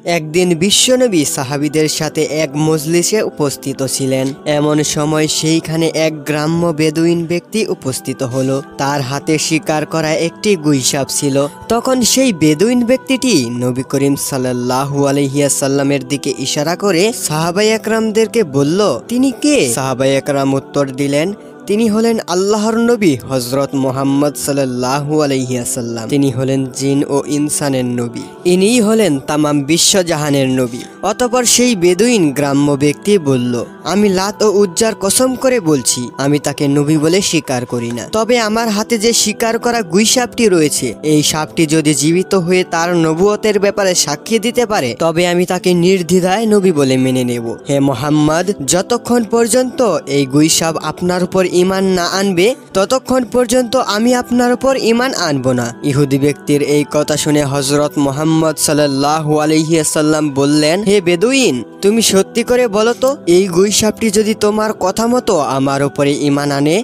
একদিন বিশ্বনবী সাহাবীদের সাথে এক মজলিসে উপস্থিত ছিলেন। এমন সময় সেইখানে এক গ্রাম্য বেদুইন ব্যক্তি উপস্থিত হলো। তার হাতে শিকার করা একটি গুইসাপ ছিল। তখন সেই বেদুইন ব্যক্তিটি নবী করিম সাল্লাল্লাহু আলাইহি ওয়াসাল্লামের দিকে ইশারা করে সাহাবায়ে একরামদেরকে বলল, তিনি কে? সাহাবায়ে একরাম উত্তর দিলেন, তিনি হলেন আল্লাহর নবী হযরত মুহাম্মদ সাল্লাল্লাহু আলাইহি ওয়াসাল্লাম। তিনি হলেন জিন ও ইনসানের নবী। ইনিই হলেন তামাম বিশ্বজাহানের নবী। অতঃপর সেই বেদুইন গ্রাম্য ব্যক্তি বলল, আমি লাত ও উজ্জার কসম করে বলছি, আমি তাকে নবী বলে স্বীকার করি না। তবে আমার হাতে যে শিকার করা গুইসাপটি রয়েছে, এই সাপটি যদি জীবিত হয়ে তার নবুয়তের ব্যাপারে সাক্ষী দিতে পারে, তবে আমি তাকে নির্দ্বিধায় নবী বলে মেনে নেব। হে মুহাম্মদ, যতক্ষণ পর্যন্ত এই গুইসাপ আপনার উপর ঈমান না আনবে, ততক্ষণ পর্যন্ত আমি আপনার উপর ঈমান আনব না। ইহুদি ব্যক্তির এই কথা শুনে হযরত মুহাম্মদ সাল্লাল্লাহু আলাইহি ওয়াসাল্লাম বললেন, হে বেদুইন, তুমি সত্যি করে বলো তো, এই গুইসাপটি যদি তোমার কথা মতো আমার উপরে ঈমান আনে,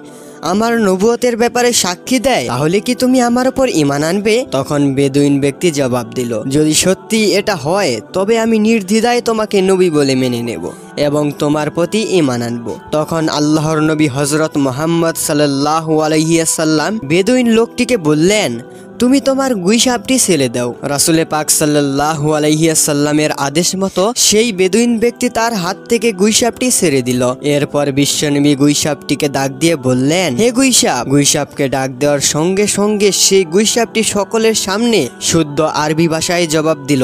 আমার নবুয়তের ব্যাপারে সাক্ষী দেয়, তাহলে কি তুমি আমার উপর ঈমান আনবে? তখন বেদুইন ব্যক্তি জবাব দিল, যদি সত্যি এটা হয়, তবে আমি নির্দ্বিধায় তোমাকে নবী বলে মেনে নেব এবং তোমার প্রতি ঈমান আনব। তখন আল্লাহর নবী হযরত মুহাম্মদ সাল্লাল্লাহু আলাইহি ওয়াসাল্লাম বেদুইন লোকটিকে বললেন, তুমি তোমার গুইসাপটি ছেড়ে দাও। রাসূলে পাক সাল্লাল্লাহু আলাইহি ওয়াসাল্লামের আদেশ মতো সেই বেদুইন ব্যক্তি তার হাত থেকে গুইসাপটি ছেড়ে দিল। এরপর বিশ্বনবী গুইসাপটিকে ডাক দিয়ে বললেন, হে গুইসাপ। গুইসাপকে ডাক দেওয়ার সঙ্গে সঙ্গে সেই গুইসাপটি সকলের সামনে শুদ্ধ আরবি ভাষায় জবাব দিল,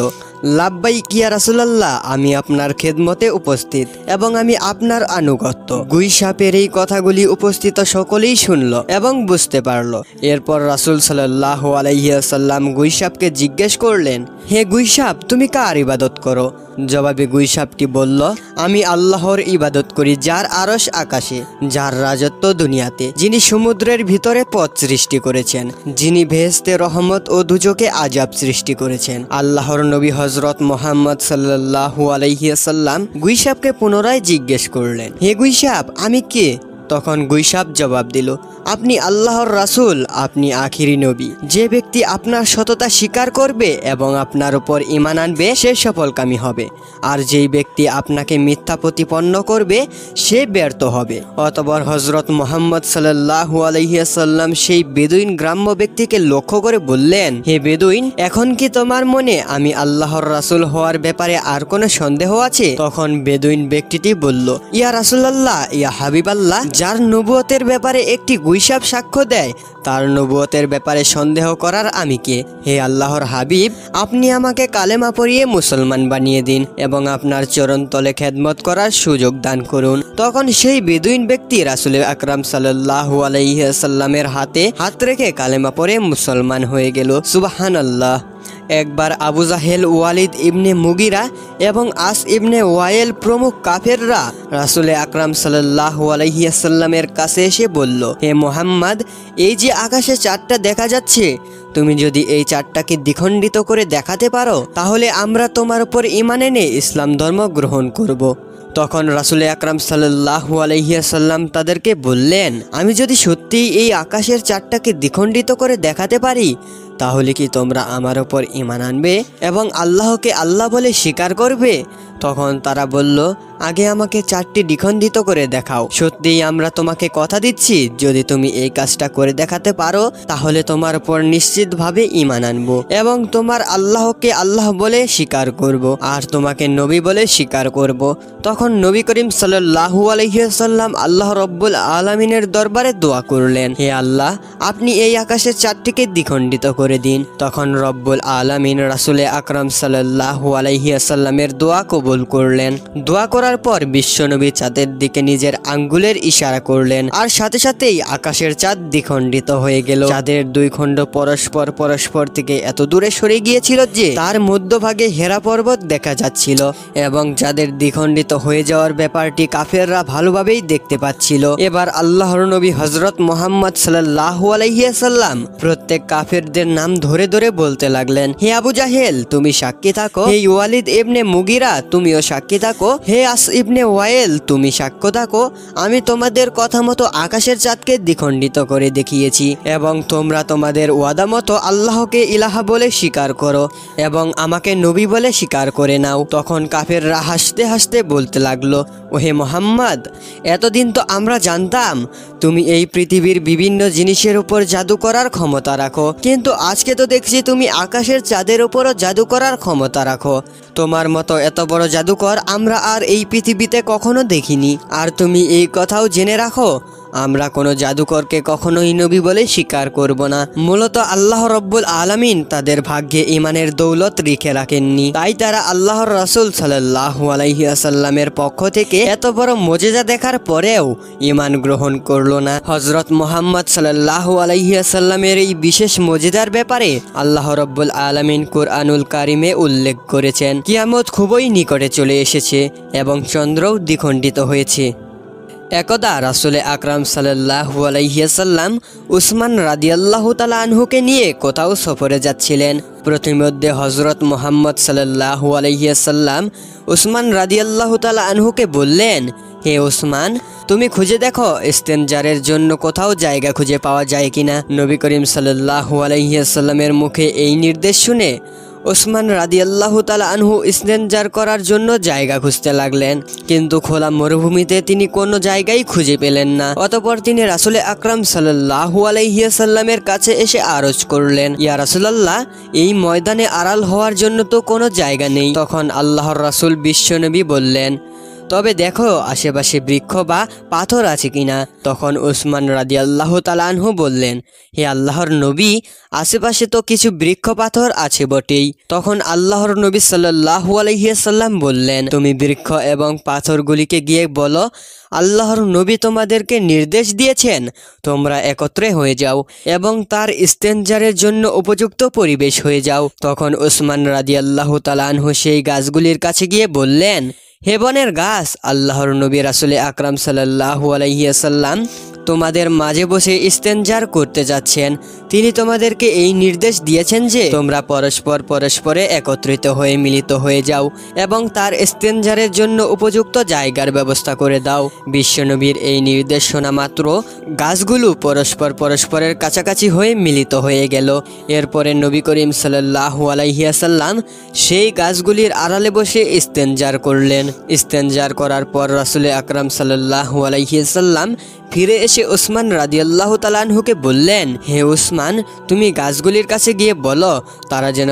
লাব্বাইক ইয়া রাসূলুল্লাহ, আমি আপনার খেদমতে উপস্থিত এবং আমি আপনার আনুগত্য। গুইসাপের এই কথাগুলি উপস্থিত সকলেই শুনল এবং বুঝতে পারল। এরপর রাসূল সাল্লাল্লাহু আলাইহি ওয়াসাল্লাম গুইসাপকে জিজ্ঞেস করলেন, হে গুইসাপ, তুমি কার ইবাদত করো? জবাবে গুইসাপটি বলল, আমি আল্লাহর ইবাদত করি, যার আরশ আকাশে, যার রাজত্ব দুনিয়াতে, যিনি সমুদ্রের ভিতরে পথ সৃষ্টি করেছেন, যিনি বেহেশতে রহমত ও দুজকে আযাব সৃষ্টি করেছেন। আল্লাহর নবী হযরত মুহাম্মদ সাল্লাল্লাহু আলাইহি ওয়াসাল্লাম গুইসাপকে পুনরায় জিজ্ঞেস করলেন, হে গুইসাপ, আমি কে? তখন গুইসাপ জবাব দিল, আপনি আল্লাহর রাসূল, আপনি আখিরি নবী। যে ব্যক্তি আপনার সততা স্বীকার করবে এবং আপনার উপর ঈমান আনবে, সে সফলকামী হবে, আর যেই ব্যক্তি আপনাকে মিথ্যা প্রতিপন্ন করবে, সে ব্যর্থ হবে। অতঃপর হযরত মুহাম্মদ সাল্লাল্লাহু আলাইহি ওয়াসাল্লাম সেই বেদুইন গ্রাম্য ব্যক্তিকে লক্ষ্য করে বললেন, হে বেদুইন, এখন কি তোমার মনে আমি আল্লাহর রাসূল হওয়ার ব্যাপারে আর কোনো সন্দেহ আছে? তখন বেদুইন ব্যক্তিটি বলল, ইয়া রাসূলুল্লাহ, ইয়া হাবিবাল্লাহ, যার নবুয়তের ব্যাপারে একটি গুইসাপ সাক্ষ্য দেয়, তার নবুয়তের ব্যাপারে সন্দেহ করার আমি কে? হে আল্লাহর হাবিব, আপনি আমাকে কালেমা পড়িয়ে মুসলমান বানিয়ে দিন এবং আপনার চরণ তলে খেদমত করার সুযোগ দান করুন। তখন সেই বেদুইন ব্যক্তি রাসূল আকরাম সাল্লাল্লাহু আলাইহি ওয়াসাল্লামের হাতে হাত রেখে কালেমা পড়ে মুসলমান হয়ে গেল। সুবহানাল্লাহ। একবার আবু জাহেল, ওয়ালিদ ইবনে মুগিরা এবং আস ইবনে ওয়াইল প্রমুখ কাফেররা রাসূল আকরাম সাল্লাল্লাহু আলাইহি ওয়াসাল্লামের কাছে এসে বলল, হে মুহাম্মদ, এই যে আকাশে চাঁদটা দেখা যাচ্ছে, তুমি যদি এই চাঁদটাকে দ্বিখণ্ডিত করে দেখাতে পারো, তাহলে আমরা তোমার উপর ঈমান এনে ইসলাম ধর্ম গ্রহণ করব। তখন রাসূল আকরাম সাল্লাল্লাহু আলাইহি ওয়াসাল্লাম তাদেরকে বললেন, আমি যদি সত্যিই এই আকাশের চাঁদটাকে দ্বিখণ্ডিত করে দেখাতে পারি, তাহলে কি তোমরা আমার ওপর ঈমান আনবে এবং আল্লাহকে আল্লাহ বলে স্বীকার করবে? তখন তারা বলল, আগে আমাকে চাঁদটি দ্বিখণ্ডিত করে দেখাও। সত্যিই আমরা তোমাকে কথা দিচ্ছি, যদি তুমি এই কাজটা করে দেখাতে পারো, তাহলে তোমার উপর নিশ্চিতভাবে ঈমান আনব এবং তোমার আল্লাহকে আল্লাহ বলে স্বীকার করব আর তোমাকে নবী বলে স্বীকার করব। তখন নবী করিম সাল্লাল্লাহু আলাইহি ওয়াসাল্লাম আল্লাহ রাব্বুল আলামিনের দরবারে দোয়া করলেন, হে আল্লাহ, আপনি এই আকাশের চাঁদটিকে দ্বিখণ্ডিত করে দিন। তখন রব্বুল আলামিন রাসূল আকরাম সাল্লাল্লাহু আলাইহি ওয়াসাল্লামের দোয়া কবুল করলেন। দোয়া করার পর বিশ্বনবী চাঁদের দিকে নিজের আঙ্গুলের ইশারা করলেন, আর সাথে সাথেই আকাশের চাঁদ দ্বিখণ্ডিত হয়ে গেল। চাঁদের দুই খণ্ড পরস্পর থেকে এত দূরে সরে গিয়েছিল যে তার মধ্যভাগে হেরা পর্বত দেখা যাচ্ছিল এবং চাঁদের দ্বিখণ্ডিত হয়ে যাওয়ার ব্যাপারটি কাফেররা ভালোভাবেই দেখতে পাচ্ছিল। এবার আল্লাহর নবী হযরত মুহাম্মদ সাল্লাল্লাহু আলাইহি ওয়াসাল্লাম প্রত্যেক কাফেরদের নাম ধরে ধরে বলতে লাগলেন, হে আবু জাহেল, তুমি সাক্ষী থাকো। হে ওয়ালিদ ইবনে মুগিরা, তুমিও সাক্ষী থাকো। হে আস ইবনে ওয়াইল, তুমি সাক্ষ্য থাকো, আমি তোমাদের কথা মতো আকাশের চাঁদকে দ্বিখণ্ডিত করে দেখিয়েছি এবং তোমরা তোমাদের ওয়াদা মতো আল্লাহকে ইলাহা বলে স্বীকার করো এবং আমাকে নবী বলে স্বীকার করে নাও। তখন কাফেররা হাসতে হাসতে বলতে লাগলো, ওহে মোহাম্মদ, এতদিন তো আমরা জানতাম তুমি এই পৃথিবীর বিভিন্ন জিনিসের উপর জাদু করার ক্ষমতা রাখো, কিন্তু আজকে তো দেখছি তুমি আকাশের চাঁদের উপরও জাদু করার ক্ষমতা রাখো। তোমার মতো এত বড় জাদুকর আমরা আর এই পৃথিবীতে কখনো দেখিনি। আর তুমি এই কথাও জেনে রাখো, আমরা কোনো জাদুকরকে কখনোই নবী বলে স্বীকার করব না। মূলত আল্লাহ রব্বুল আলামিন তাদের ভাগ্যে ইমানের দৌলত রেখে রাখেননি, তাই তারা আল্লাহর রাসূল সাল্লাল্লাহু আলাইহি ওয়াসাল্লামের পক্ষ থেকে এত বড় মুজিজা দেখার পরেও ইমান গ্রহণ করলো না। হযরত মুহাম্মদ সাল্লাল্লাহু আলাইহি ওয়াসাল্লামের এই বিশেষ মুজিজার ব্যাপারে আল্লাহ রব্বুল আলামিন কুরআনুল কারিমে উল্লেখ করেছেন, কিয়ামত খুবই নিকটে চলে এসেছে এবং চন্দ্রও দ্বিখণ্ডিত হয়েছে। একদা রাসূল আকরাম সাল্লাল্লাহু আলাইহি ওয়াসাল্লাম উসমান রাদিয়াল্লাহু তাআলা আনহুকে নিয়ে কোথাও সফরে যাচ্ছিলেন। প্রতিমধ্যে হযরত মুহাম্মদ সাল্লাল্লাহু আলাইহি ওয়াসাল্লাম উসমান রাদিয়াল্লাহু তাআলা আনহুকে বললেন, হে উসমান, তুমি খুঁজে দেখো ইস্তেনজারের জন্য কোথাও জায়গা খুঁজে পাওয়া যায় কিনা। নবী করিম সাল্লাল্লাহু আলাইহি ওয়াসাল্লামের মুখে এই নির্দেশ শুনে ওসমান রাদিয়াল্লাহু তাআলা আনহু ইস্তেনজার করার জন্য জায়গা খুঁজতে লাগলেন, কিন্তু খোলা মরুভূমিতে তিনি কোনো জায়গাই খুঁজে পেলেন না। অতঃপর তিনি রাসূল আকরাম সাল্লাল্লাহু আলাইহি ওয়াসাল্লামের কাছে এসে আরজ করলেন, ইয়া রাসূলুল্লাহ, এই ময়দানে আড়াল হওয়ার জন্য তো কোনো জায়গা নেই। তখন আল্লাহর রাসূল বিশ্বনবী বললেন, তবে দেখো আশেপাশে বৃক্ষ বা পাথর আছে কিনা। তখন উসমান রাদিয়াল্লাহু তাআলা আনহু বললেন, হে আল্লাহর নবী, আশেপাশে তো কিছু বৃক্ষ পাথর আছে বটেই। তখন আল্লাহর নবী সাল্লাল্লাহু আলাইহি ওয়াসাল্লাম বললেন, তুমি বৃক্ষ এবং পাথরগুলিকে গিয়ে বলো, আল্লাহর নবী তোমাদেরকে নির্দেশ দিয়েছেন তোমরা একত্রে হয়ে যাও এবং তার ইস্তেনজারের জন্য উপযুক্ত পরিবেশ হয়ে যাও। তখন উসমান রাদিয়াল্লাহু তাআলা আনহু সেই গাছগুলির কাছে গিয়ে বললেন, হে বনের গাছ, আল্লাহর নবী রাসূল আকরাম সাল্লাল্লাহু আলাইহি ওয়াসাল্লাম তোমাদের মাঝে বসে ইস্তেনজার করতে যাচ্ছেন। তিনি তোমাদেরকে এই নির্দেশ দিয়েছেন যে তোমরা পরস্পরে একত্রিত হয়ে মিলিত হয়ে যাও এবং তার ইস্তেনজারের জন্য উপযুক্ত জায়গার ব্যবস্থা করে দাও। বিশ্বনবীর এই নির্দেশ শোনা মাত্র গাছগুলো পরস্পরের কাছাকাছি হয়ে মিলিত হয়ে গেল। এরপরে নবী করিম সাল্লাল্লাহু আলাইহি ওয়াসাল্লাম সেই গাছগুলির আড়ালে বসে ইস্তেনজার করলেন। ইস্তেনজার করার পর রাসূল আকরাম সাল্লাল্লাহু আলাইহি ওয়াসাল্লাম ফিরে এসে উসমান রাদিয়াল্লাহু তাআলা আনহুকে বললেন, হে উসমান, তুমি গাছগুলির কাছে গিয়ে বলো তারা যেন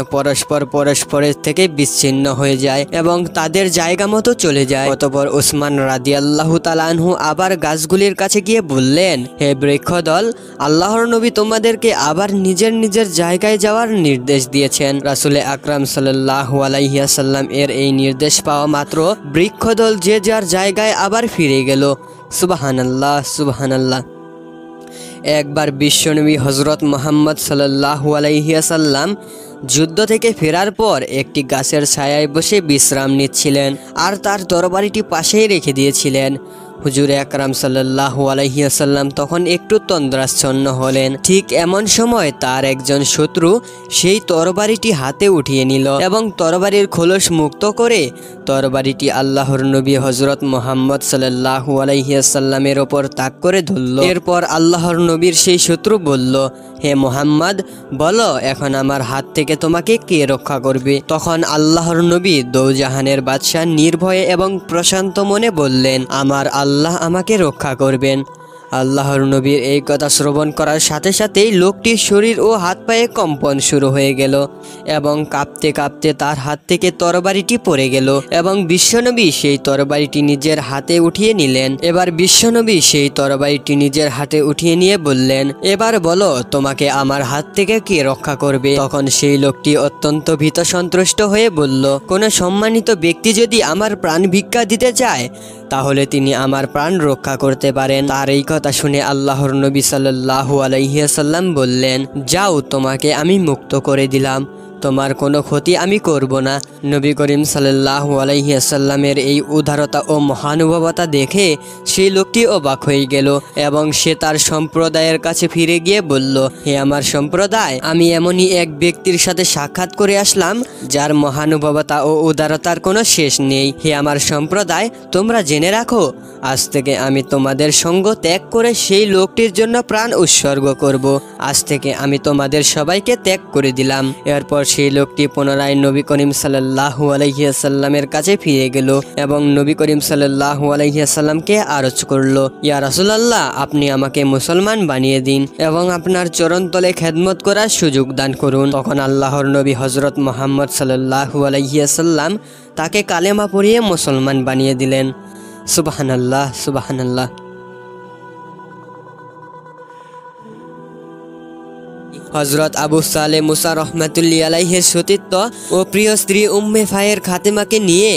পরস্পরের থেকে বিচ্ছিন্ন হয়ে যায় এবং তাদের জায়গা মতো চলে যায়। অতঃপর উসমান রাদিয়াল্লাহু তাআলা আনহু আবার গাছগুলির কাছে গিয়ে বললেন, হে বৃক্ষদল, আল্লাহর নবী তোমাদেরকে আবার নিজের জায়গায় যাওয়ার নির্দেশ দিয়েছেন। রাসূল আকরাম সাল্লাল্লাহু আলাইহি ওয়াসাল্লাম এর এই নির্দেশ পাওয়া মাত্র বৃক্ষদল যে যার জায়গায় আবার ফিরে গেল। সুবহানাল্লাহ, সুবহানাল্লাহ। একবার বিশ্বনবী হযরত মুহাম্মদ সাল্লাল্লাহু আলাইহি ওয়াসাল্লাম যুদ্ধ থেকে ফেরার পর একটি গাছের ছায়ায় বসে বিশ্রাম নিচ্ছিলেন আর তার তরবারিটি পাশেই রেখে দিয়েছিলেন। হুজুর আকরাম সাল্লাল্লাহু আলাইহি ওয়াসাল্লাম তখন একটু তন্দ্রাচ্ছন্ন হলেন। ঠিক এমন সময় তার একজন শত্রু সেই তরবারিটি হাতে উঠিয়ে নিল এবং তরবারির খোলস মুক্ত করে তরবারিটি আল্লাহর নবী হযরত মুহাম্মদ সাল্লাল্লাহু আলাইহি ওয়াসাল্লামের ওপর তাক করে ধরল। এরপর আল্লাহর নবীর সেই শত্রু বলল, হে মুহাম্মদ, বলো এখন আমার হাত থেকে তোমাকে কে রক্ষা করবে। তখন আল্লাহর নবী দৌজাহানের বাদশাহ নির্ভয়ে এবং প্রশান্ত মনে বললেন, আমার আল্লাহ আমাকে রক্ষা করবেন। আল্লাহর নবীর এই কথা শ্রবণ করার সাথে সাথেই লোকটির শরীর ও হাত পায়ে কম্পন শুরু হয়ে গেল এবং কাঁপতে কাঁপতে তার হাত থেকে তরবারিটি পড়ে গেল এবং বিশ্বনবী সেই তরবারিটি নিজের হাতে উঠিয়ে নিলেন। এবার বিশ্বনবী সেই তরবারিটি নিজের হাতে উঠিয়ে নিয়ে বললেন, এবার বলো তোমাকে আমার হাত থেকে কে রক্ষা করবে। তখন সেই লোকটি অত্যন্ত ভীত সন্ত্রস্ত হয়ে বলল, কোনো সম্মানিত ব্যক্তি যদি আমার প্রাণ ভিক্ষা দিতে চায় তাহলে তিনি আমার প্রাণ রক্ষা করতে পারেন। তার এই কথা শুনে আল্লাহর নবী সাল্লাল্লাহু আলাইহি ওয়াসাল্লাম বললেন, যাও, তোমাকে আমি মুক্ত করে দিলাম। তোমার কোনো ক্ষতি আমি করব না। নবী করিম সাল্লাল্লাহু আলাইহি ওয়াসাল্লামের এই উদারতা ও মহানুভবতা দেখে সেই লোকটি অবাক হয়ে গেল এবং সে তার সম্প্রদায়ের কাছে ফিরে গিয়ে বলল, হে আমার সম্প্রদায়, আমি এমনই এক ব্যক্তির সাথে সাক্ষাৎ করে আসলাম যার মহানুভবতা ও উদারতার কোনো শেষ নেই। হে আমার সম্প্রদায়, তোমরা জেনে রাখো, আজ থেকে আমি তোমাদের সঙ্গ ত্যাগ করে সেই লোকটির জন্য প্রাণ উৎসর্গ করব। আজ থেকে আমি তোমাদের সবাইকে ত্যাগ করে দিলাম। এরপর সেই লোকটি পুনরায় নবী করিম সাল্লাল্লাহু আলাইহি ওয়াসাল্লামের কাছে ফিরে গেল এবং নবী করিম সাল্লাল্লাহু আলাইহি ওয়াসাল্লামকে আরজ করল, ইয়া রাসূলুল্লাহ, আপনি আমাকে মুসলমান বানিয়ে দিন এবং আপনার চরণতলে খেদমত করার সুযোগ দান করুন। তখন আল্লাহর নবী হযরত মুহাম্মদ সাল্লাল্লাহু আলাইহি ওয়াসাল্লাম তাকে কালেমা পড়িয়ে মুসলমান বানিয়ে দিলেন। সুবহানাল্লাহ, সুবহানাল্লাহ। হযরত আবু সালেহ মুসা রহমাতুল্লাহি আলাইহির সতীত্ব ও প্রিয় স্ত্রী উম্মে ফায়ের খাতেমাকে নিয়ে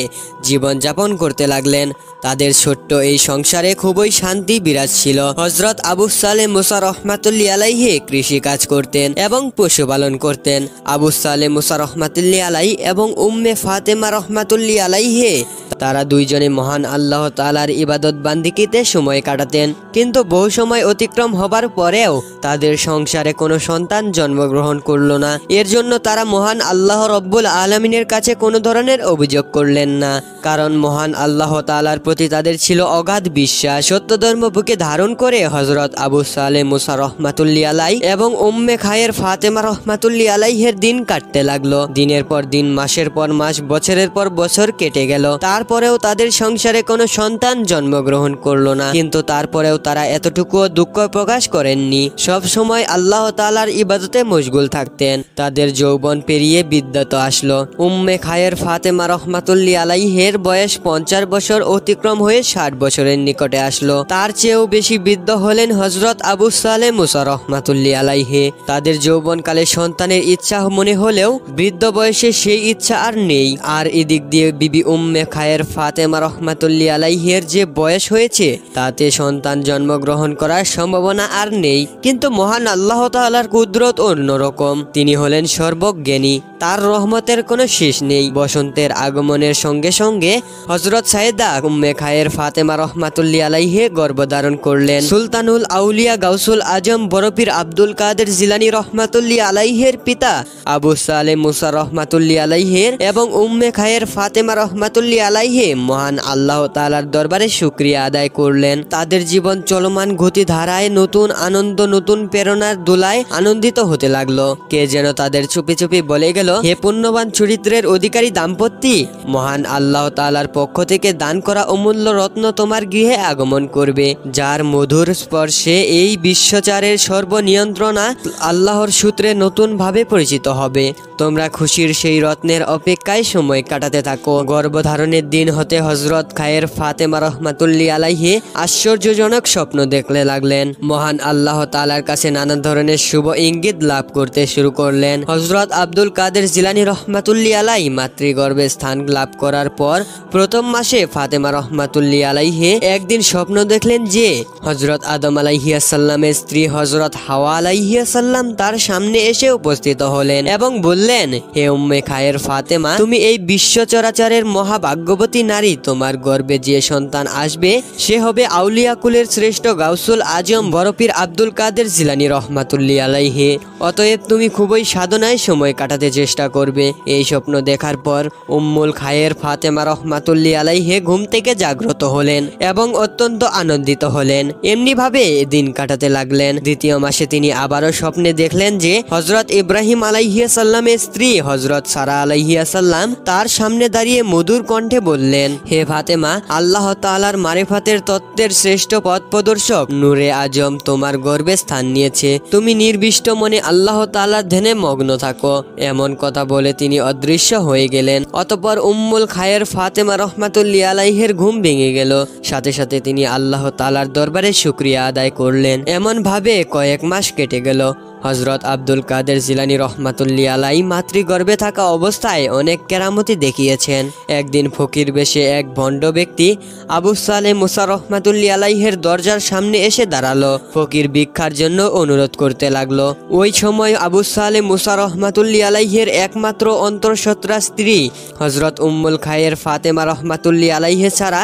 জীবনযাপন করতে লাগলেন। তাদের ছোট্ট এই সংসারে খুবই শান্তি বিরাজ ছিল। হযরত আবু সালেহ মুসা রহমাতুল্লাহি আলাইহি কৃষি কাজ করতেন এবং পশুপালন করতেন। আবু সালেহ মুসা রহমাতুল্লাহি আলাইহি এবং উম্মে ফাতেমা রহমাতুল্লাহি আলাইহি তারা দুইজনে মহান আল্লাহ তাআলার ইবাদত বান্দিকিতে সময় কাটাতেন। কিন্তু বহু সময় অতিক্রম হবার পরেও তাদের সংসারে কোনো সন্তান জন্মগ্রহণ করল না। এর জন্য তারা মহান আল্লাহ রব্বুল আলামিনের কাছে কোনো ধরনের অভিযোগ করলেন না, কারণ মহান আল্লাহ তাআলার প্রতি তাদের ছিল অগাধ বিশ্বাস। সত্য ধর্ম বুকে ধারণ করে হযরত আবু সালেহ মুসা রহমাতুল্লাহি আলাইহি এবং উম্মে খায়ের ফাতেমা রহমাতুল্লাহি আলাইহির দিন কাটতে লাগলো। দিনের পর দিন, মাসের পর মাস, বছরের পর বছর কেটে গেল। তারপরেও তাদের সংসারে কোনো সন্তান জন্মগ্রহণ করলো না। কিন্তু তারপরেও তারা এতটুকুও দুঃখ প্রকাশ করেননি। সব সময় আল্লাহ তাআলার ইবাদতে মশগুল থাকতেন। তাদের যৌবন পেরিয়ে বিদ্যাত আসলো। উম্মে খায়ের ফাতেমা রহমাতুল্লাহি আলাইহির বয়স 50 বছর অতিক্রম হয়ে 60 বছরের নিকটে আসলো। তার চেয়েও বেশি বৃদ্ধ হলেন হযরত আবু সালেহ মুসা রহমাতুল্লাহি আলাইহি। তাদের যৌবনকালে সন্তানের ইচ্ছা মনে হলেও বৃদ্ধ বয়সে সেই ইচ্ছা আর নেই। আর এদিক দিয়ে বিবি উম্মে খায়ের ফাতেমা রহমাতুল্লাহি আলাইহির যে বয়স হয়েছে তাতে সন্তান জন্মগ্রহণ করার সম্ভাবনা আর নেই। কিন্তু মহান আল্লাহ তাআলার কুদরত অন্যরকম। তিনি হলেন সর্বজ্ঞানী, তার রহমতের কোনো শেষ নেই। বসন্তের আগমনের সঙ্গে সঙ্গে হযরত সাইয়েদা উম্মে খায়ের ফাতেমা রহমাতুল্লাহি আলাইহি গর্ভধারণ করলেন। সুলতানুল আউলিয়া গাউসুল আজম বড়পীর আব্দুল কাদের জিলানী রহমাতুল্লাহি আলাইহির পিতা আবু সালেহ মুসা রহমাতুল্লাহি আলাইহির এবং উম্মে খায়ের ফাতেমা রহমাতুল্লাহি আলাইহি মহান আল্লাহ তাআলার দরবারে শুকরিয়া আদায় করলেন। তাদের জীবন চলমান গতি ধারায় নতুন আনন্দ, নতুন প্রেরণার দোলায় আনন্দিত হতে লাগলো। কে যেন তাদের চুপি চুপি বলে গেল, হে পুণ্যবান চরিত্রের অধিকারী দাম্পত্যি, মহান আল্লাহ তাআলার পক্ষ থেকে দান করা অমূল্য রত্ন তোমার গৃহে আগমন করবে, যার মধুর স্পর্শে এই বিশ্বচারের সর্বনিয়ন্ত্রণা আল্লাহর সূত্রে নতুন ভাবে পরিচিত হবে। তোমরা খুশির সেই রত্নের অপেক্ষায় সময় কাটাতে থাকো। গর্ভধারণের দিন হতে হযরত খায়ের ফাতেমা রহমাতুল্লাহি আলাইহি আশ্চর্যজনক স্বপ্ন দেখতে লাগলেন। মহান আল্লাহ তাআলার কাছে নানা ধরনের শুভ ইঙ্গিত লাভ করতে শুরু করলেন। হযরত আব্দুল কাদের জিলানী রহমাতুল্লাহি আলাইহি মাতৃগর্ভে স্থান লাভ করার পর প্রথম মাসে ফাতেমা রহমাতুল্লাহি আলাইহি একদিন স্বপ্ন দেখলেন যে হযরত আদম আলাইহিস সালামের স্ত্রী হযরত হাওয়া আলাইহিস সালাম তার সামনে এসে উপস্থিত হলেন এবং বললেন, হে উম্মে খায়ের ফাতেমা, তুমি এই বিশ্ব চরাচরের মহাভাগ্যবতী নারী। তোমার গর্ভে যে সন্তান আসবে সে হবে আউলিয়া কুলের শ্রেষ্ঠ গাউসুল আজম বড়পীর আব্দুল কাদের জিলানী রহমাতুল্লাহি আলাইহি। অতএব তুমি খুবই সাধনায় সময় কাটাতে চেষ্টা করবে। এই স্বপ্ন দেখার পর উম্মুল খায়ের ফাতেমা রহমাতুল্লাহি আলাইহি ঘুম থেকে জাগ্রত হলেন এবং অত্যন্ত আনন্দিত হলেন। এমনি ভাবে দিন কাটাতে লাগলেন। দ্বিতীয় মাসে তিনি আবারও স্বপ্নে দেখলেন যে হযরত ইব্রাহিম আলাইহিস সালামের স্ত্রী হযরত সারা আলাইহিস সালাম তার সামনে দাঁড়িয়ে মধুর কণ্ঠে বললেন, হে ফাতেমা, আল্লাহ তাআলার মারিফাতের তত্ত্বের শ্রেষ্ঠ পথ প্রদর্শক নূরে আজম তোমার গর্ভে স্থান নিয়েছে। তুমি নির্বিষ্ট মনে আল্লাহ তাআলার ধ্যানে মগ্ন থাকো। এমন কথা বলে তিনি অদৃশ্য হয়ে গেলেন। অতঃপর উম্মুল খায়ের ফাতেমা রহমাতুল্লাহি আলাইহির ঘুম ভেঙে গেল। সাথে সাথে তিনি আল্লাহ তাআলার দরবারে শুকরিয়া আদায় করলেন। এমন ভাবে কয়েক মাস কেটে গেল। হযরত আব্দুল কাদের জিলানী রহমাতুল্লাহ আলাইহি মাতৃগর্ভে থাকা অবস্থায় অনেক কেরামতি দেখিয়েছেন। একদিন ফকির বেশে এক ভণ্ড ব্যক্তি আবু সালেহ মুসা রহমাতুল্লাহ আলাইহির দরজার সামনে এসে দাঁড়ালো। ফকির ভিক্ষার জন্য অনুরোধ করতে লাগলো। ওই সময় আবু সালেহ মুসা রহমাতুল্লাহ আলাইহির একমাত্র অন্তঃসত্ত্বা স্ত্রী হযরত উম্মুল খায়ের ফাতেমা রহমাতুল্লাহ আলাইহি ছাড়া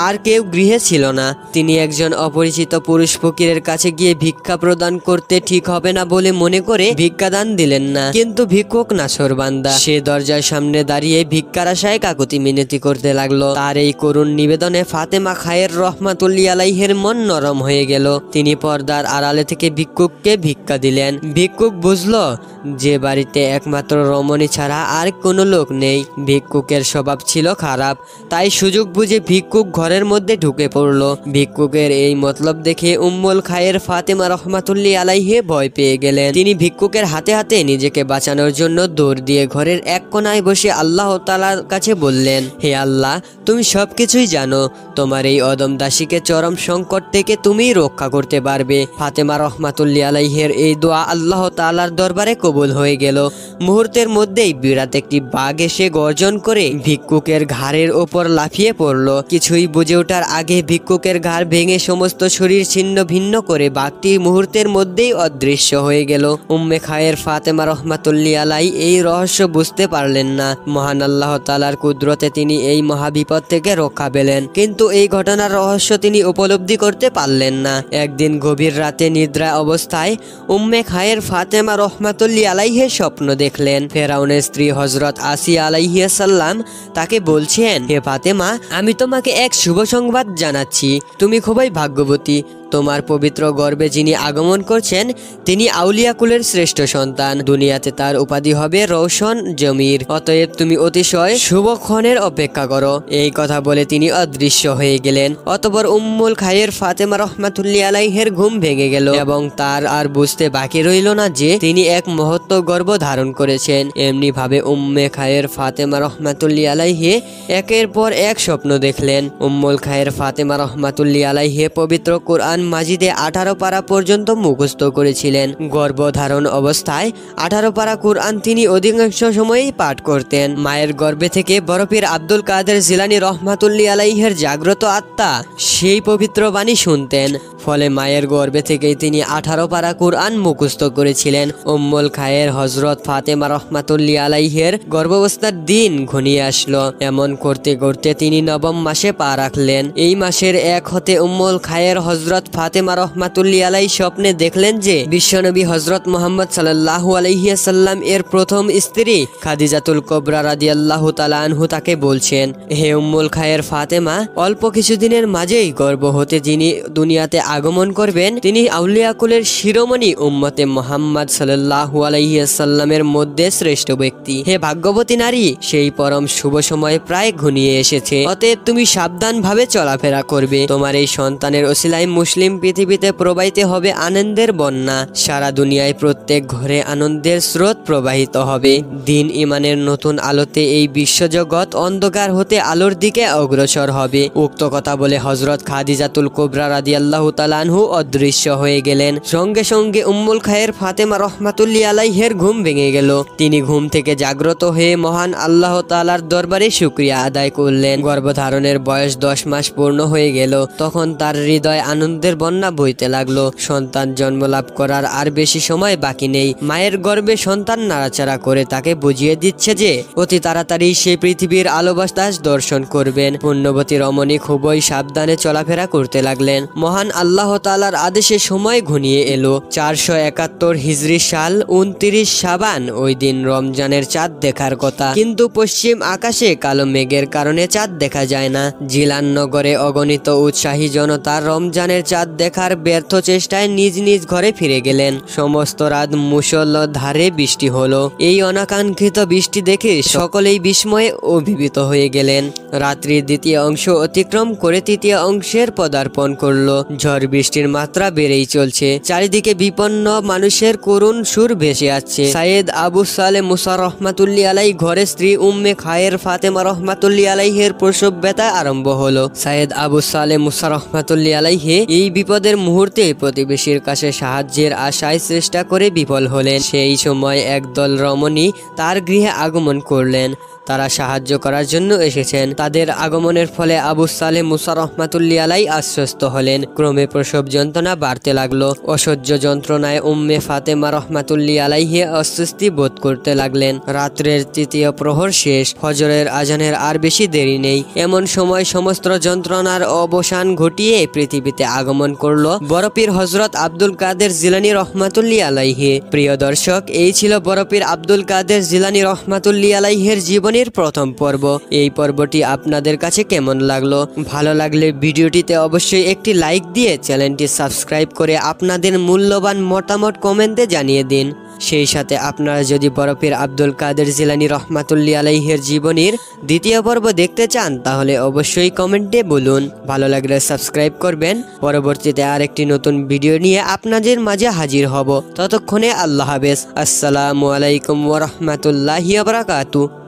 আর কেউ গৃহে ছিল না। তিনি একজন অপরিচিত পুরুষ ফকিরের কাছে গিয়ে ভিক্ষা প্রদান করতে ঠিক হবে না বলে মনে করে ভিক্ষাদান দিলেন না। কিন্তু ভিক্ষুক নাছোড়বান্দা সে দরজার সামনে দাঁড়িয়ে ভিক্ষার আশায় কাকুতি মিনতি করতে লাগলো। তার এই করুণ নিবেদনে ফাতেমা খায়ের রহমাতুল্লাহ আলাইহির মন নরম হয়ে গেল। তিনি পর্দার আড়ালে থেকে ভিক্ষুককে ভিক্ষা দিলেন। ভিক্ষুক বুঝলো যে বাড়িতে একমাত্র রমণী ছাড়া আর কোনো লোক নেই। ভিক্ষুকের স্বভাব ছিল খারাপ, তাই সুযোগ বুঝে ভিক্ষুক ঘরের মধ্যে ঢুকে পড়লো। ভিক্ষুকের এই মতলব দেখে উম্মুল খায়ের ফাতেমা রহমাতুল্লাহ আলাইহি ভয় পেয়ে গেলেন। তিনি ভিক্ষুকের হাতে হাতে নিজেকে বাঁচানোর জন্য দৌড় দিয়ে ঘরের এক কোনায় বসে আল্লাহ তাআলার কাছে বললেন, হে আল্লাহ, তুমি সবকিছুই জানো, তোমার এই অদম দাসীকে চরম সংকট থেকে তুমিই রক্ষা করতে পারবে। ফাতেমা রহমাতুল্লাহ আলাইহির এই দোয়া আল্লাহ তাআলার দরবারে কবুল হয়ে গেল। মুহূর্তের মধ্যেই বিরাট একটি বাঘ এসে গর্জন করে ভিক্ষুকের ঘাড়ের ওপর লাফিয়ে পড়ল। কিছুই বুঝে ওঠার আগে ভিক্ষুকের ঘাড় ভেঙে সমস্ত শরীর ছিন্ন ভিন্ন করে বাঘটি মুহূর্তের মধ্যেই অদৃশ্য হয়ে গেল। উম্মে খায়ের ফাতেমা রহমাতুল্লাহ আলাইহি এই রহস্য বুঝতে পারলেন না। মহান আল্লাহ তাআলার কুদরতে তিনি এই মহাবিপদ থেকে রক্ষা পেলেন, কিন্তু এই ঘটনার রহস্য তিনি উপলব্ধি করতে পারলেন না। একদিন গভীর রাতে নিদ্রা অবস্থায় উম্মে খায়ের ফাতেমা রহমাতুল্লাহ আলাইহি স্বপ্ন দেখলেন। ফেরাউনের স্ত্রী হযরত আসিয়া আলাইহিস সালাম তাকে বলছেন, হে ফাতেমা, আমি তোমাকে এক শুভ সংবাদ জানাচ্ছি। তুমি খুবই ভাগ্যবতী। তোমার পবিত্র গর্ভে যিনি আগমন করছেন তিনি আউলিয়া কুলের শ্রেষ্ঠ সন্তান। দুনিয়াতে তার উপাধি হবে রওশন জমির। অতএব তুমি অতিশয় শুভক্ষণের অপেক্ষা করো। এই কথা বলে তিনি অদৃশ্য হয়ে গেলেন। অতঃপর উম্মুল খায়ের ফাতেমা রহমাতুল্লাহ আলাইহির ঘুম ভেঙে গেল এবং তার আর বুঝতে বাকি রইল না যে তিনি এক মহত্ব গর্ভ ধারণ করেছেন। এমনি ভাবে উম্মে খায়ের ফাতেমা রহমাতুল্লাহ আলাইহি একের পর এক স্বপ্ন দেখলেন। উম্মুল খায়ের ফাতেমা রহমাতুল্লাহ আলাইহি পবিত্র কুরআন মাজিদে 18 পারা পর্যন্ত মুখস্থ করেছিলেন। গর্ভধারণ অবস্থায় 18 পারা কুরআন তিনি অধিকাংশ সময়ই পাঠ করতেন। মায়ের গর্ভে থেকে বরফির আব্দুল কাদের জিলানী রহমাতুল্লাহ আলাইহির জাগ্রত আত্মা সেই পবিত্র বাণী শুনতেন। ফলে মায়ের গর্ভে থেকেই তিনি 18 পারা কুরআন মুখস্থ করেছিলেন। উম্মুল খায়ের হযরত ফাতেমা রহমাতুল্লাহ আলাইহির গর্ভাবস্থার দিন ঘনিয়ে আসলো। এমন করতে করতে তিনি নবম মাসে পা রাখলেন। এই মাসের 1 হতে উম্মুল খায়ের হযরত ফাতেমা রহমাতুল্লাহ আলাইহি স্বপ্নে দেখলেন যে বিশ্বনবী হযরত মুহাম্মদ সাল্লাল্লাহু আলাইহি ওয়াসাল্লাম এর প্রথম স্ত্রী খাদিজাতুল কুবরা রাদিয়াল্লাহু তাআলা আনহু তাকে বলছেন, হে উম্মুল খায়ের ফাতেমা, অল্প কিছুদিনের মাঝেই গর্ভ হতে যিনি দুনিয়াতে আগমন করবেন তিনি আউলিয়া কুলের শিরোমণি উম্মতে মুহাম্মদ সাল্লাল্লাহু আলাইহি ওয়াসাল্লামের মধ্যে শ্রেষ্ঠ ব্যক্তি। হে ভাগ্যবতী নারী, সেই পরম শুভ সময় প্রায় ঘনিয়ে এসেছে। অতএব তুমি সাবধানভাবে চলাফেরা করবে। তোমার এই সন্তানের ওসিলায় মুসলিম পৃথিবীতে প্রবাহিত হবে আনন্দের বন্যা। সারা দুনিয়ায় প্রত্যেক ঘরে আনন্দের স্রোত প্রবাহিত হবে। দিন ইমানের নতুন আলোতে এই বিশ্বজগৎ অন্ধকার হতে আলোর দিকে অগ্রসর হবে। উক্ত কথা বলে হযরত খাদিজাতুল কুবরা রাদিয়াল্লাহু তাআলা আনহু অদৃশ্য হয়ে গেলেন। সঙ্গে সঙ্গে উম্মুল খায়ের ফাতেমা রহমাতুল্লাহ আলাইহির ঘুম ভেঙে গেল। তিনি ঘুম থেকে জাগ্রত হয়ে মহান আল্লাহ তাআলার দরবারে শুকরিয়া আদায় করলেন। গর্ভধারণের বয়স 10 মাস পূর্ণ হয়ে গেল। তখন তার হৃদয় আনন্দের বন্যা বইতে লাগলো। সন্তান জন্ম লাভ করার আর বেশি সময় বাকি নেই। মায়ের গর্ভে সন্তান নাড়াচাড়া করে তাকে বুঝিয়ে দিচ্ছে যে অতি তাড়াতাড়ি সে পৃথিবীর আলো বাতাস দর্শন করবেন। পুণ্যবতী রমণী খুবই সাবধানে চলাফেরা করতে লাগলেন। মহান আল্লাহ তাআলার আদেশে সময় ঘনিয়ে এলো। 471 হিজরি সাল 29 শাবান। ওই দিন রমজানের চাঁদ দেখার কথা, কিন্তু পশ্চিম আকাশে কালো মেঘের কারণে চাঁদ দেখা যায় না। জিলান নগরে অগণিত উৎসাহী জনতা রমজানের চাঁদ দেখার ব্যর্থ চেষ্টায় নিজ নিজ ঘরে ফিরে গেলেন। সমস্ত রাত মুষলধারে বৃষ্টি হলো। এই অনাকাঙ্ক্ষিত বৃষ্টি দেখে সকলেই বিস্ময়ে অভিভূত হয়ে গেলেন। রাত্রির দ্বিতীয় অংশ অতিক্রম করে তৃতীয় অংশের পদার্পণ করলো। ঝড় বৃষ্টির মাত্রা বেড়েই চলছে, চারিদিকে বিপন্ন মানুষের করুণ সুর ভেসে আসছে। সাইয়েদ আবু সালে মুসা রহমাতুল্লাহ আলাই ঘরে স্ত্রী উম্মে খায়ের ফাতেমা রহমাতুল্লাহ আলাইহের প্রসব ব্যথা আরম্ভ হলো। সাইয়েদ আবু সালে মুসা রহমাতুল্লাহ আলাইহে এই বিপদের মুহূর্তে প্রতিবেশীর কাছে সাহায্যের আশায় চেষ্টা করে বিফল হলেন। সেই সময় একদল রমণী তার গৃহে আগমন করলেন। তারা সাহায্য করার জন্য এসেছেন। তাদের আগমনের ফলে আবু সালে মুসা রহমাতুল্লাহ আলাই আশ্বস্ত হলেন। ক্রমে প্রসব যন্ত্রণা বাড়তে লাগলো। অসহ্য যন্ত্রণায় উম্মে ফাতেমা রহমাতুল্লাহ আলাইহে অস্বস্তি বোধ করতে লাগলেন। রাত্রের তৃতীয় প্রহর শেষ, ফজরের আজানের আর বেশি দেরি নেই। এমন সময় সমস্ত যন্ত্রণার অবসান ঘটিয়ে পৃথিবীতে আগমন করলো বড়পীর হযরত আব্দুল কাদের জিলানী রহমাতুল্লাহ আলাইহে। প্রিয় দর্শক, এই ছিল বড়পীর আব্দুল কাদের জিলানী রহমাতুল্লাহ আলাইহের জীবনের প্রথম পর্ব। এই পর্বটি আপনাদের কাছে কেমন লাগলো? ভালো লাগলে ভিডিওটিতে অবশ্যই একটি লাইক দিয়ে চ্যানেলটি সাবস্ক্রাইব করে আপনাদের মূল্যবান মতামত কমেন্টে জানিয়ে দিন। সেই সাথে আপনারা যদি বড়পীর আব্দুল কাদের জিলানী রহমাতুল্লাহ আলাইহের জীবনীর দ্বিতীয় পর্ব দেখতে চান তাহলে অবশ্যই কমেন্টে বলুন। ভালো লাগলে সাবস্ক্রাইব করবেন। পরবর্তীতে আরেকটি নতুন ভিডিও নিয়ে আপনাদের মাঝে হাজির হব। ততক্ষণে আল্লাহ হাফেজ। আসসালামু আলাইকুম ওয়া রাহমাতুল্লাহি ওয়া বারাকাতুহু।